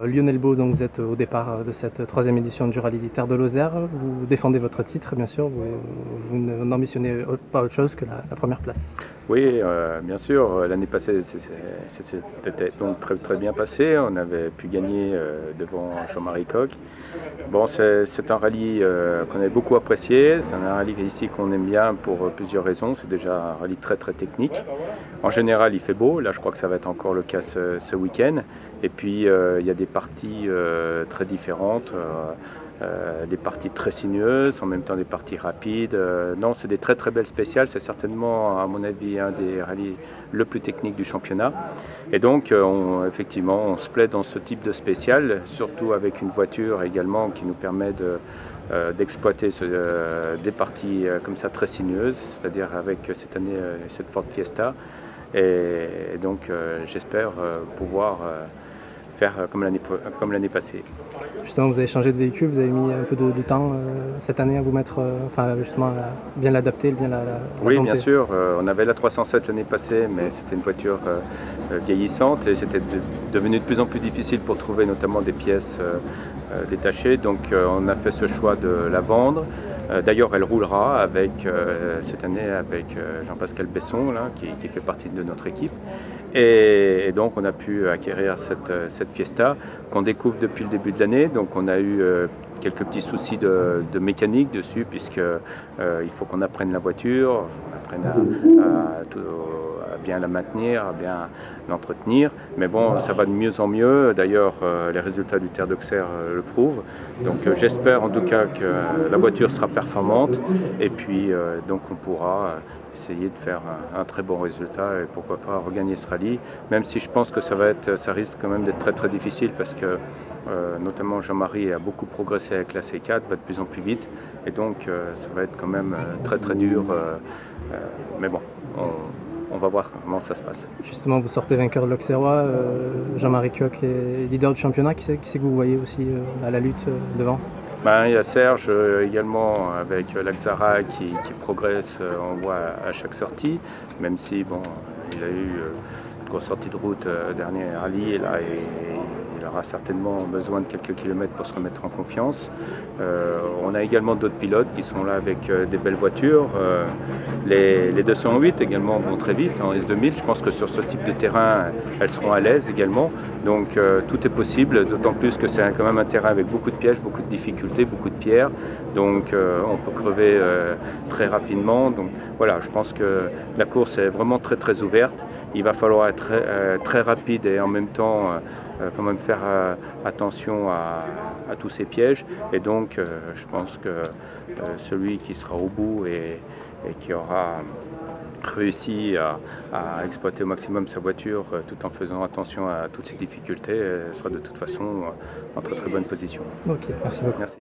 Lionel Baud, donc vous êtes au départ de cette troisième édition du Rallye Terre de Lozère. Vous défendez votre titre, bien sûr. Vous n'ambitionnez pas autre chose que la première place. Oui, bien sûr. L'année passée, c'était donc très bien passé. On avait pu gagner devant Jean-Marie Coq. Bon, c'est un rallye qu'on avait beaucoup apprécié. C'est un rallye ici qu'on aime bien pour plusieurs raisons. C'est déjà un rallye très technique. En général, il fait beau. Là, je crois que ça va être encore le cas ce week-end. Et puis, il y a des parties très différentes. Des parties très sinueuses, en même temps des parties rapides. Non, c'est des très belles spéciales. C'est certainement, à mon avis, un des rallyes le plus technique du championnat. Et donc, effectivement, on se plaît dans ce type de spécial, surtout avec une voiture également qui nous permet d'exploiter des parties comme ça très sinueuses, c'est-à-dire avec cette année cette Ford Fiesta. Et donc, j'espère pouvoir faire comme l'année passée. Justement, vous avez changé de véhicule, vous avez mis un peu de temps cette année à vous mettre, enfin justement, à bien l'adapter, bien la Oui, dompter. bien sûr. On avait la 307 l'année passée, mais c'était une voiture vieillissante et c'était devenu de plus en plus difficile pour trouver notamment des pièces détachées. Donc on a fait ce choix de la vendre. D'ailleurs, elle roulera cette année avec Jean-Pascal Besson, là, qui fait partie de notre équipe. Et donc, on a pu acquérir cette Fiesta qu'on découvre depuis le début de l'année. Donc, on a eu quelques petits soucis de mécanique dessus, puisqu'il faut qu'on apprenne la voiture, on apprenne à bien la maintenir, à bien l'entretenir. Mais bon, ça va de mieux en mieux. D'ailleurs, les résultats du Terre d'Auxerre le prouvent. Donc, j'espère en tout cas que la voiture sera performante. Et puis, donc, on pourra essayer de faire un très bon résultat et pourquoi pas regagner ce rallye, même si je pense que ça risque quand même d'être très difficile parce que notamment Jean-Marie a beaucoup progressé avec la C4, va de plus en plus vite et donc ça va être quand même très dur, mais bon, on va voir comment ça se passe. Justement, vous sortez vainqueur de l'Auxerrois, Jean-Marie Coq est leader du championnat, qui c'est que vous voyez aussi à la lutte devant? Ben, il y a Serge également avec l'Axara qui progresse, on voit à chaque sortie, même si bon, il a eu une grosse sortie de route dernier rallye et là il aura certainement besoin de quelques kilomètres pour se remettre en confiance. On a également d'autres pilotes qui sont là avec des belles voitures. Les 208 également vont très vite en S2000. Je pense que sur ce type de terrain, elles seront à l'aise également. Donc tout est possible, d'autant plus que c'est quand même un terrain avec beaucoup de pièges, beaucoup de difficultés, beaucoup de pierres. Donc on peut crever très rapidement. Donc voilà, je pense que la course est vraiment très ouverte. Il va falloir être très rapide et en même temps quand même faire attention à tous ces pièges. Et donc je pense que celui qui sera au bout et qui aura réussi à exploiter au maximum sa voiture tout en faisant attention à toutes ces difficultés sera de toute façon en très bonne position. Ok, merci beaucoup. Merci.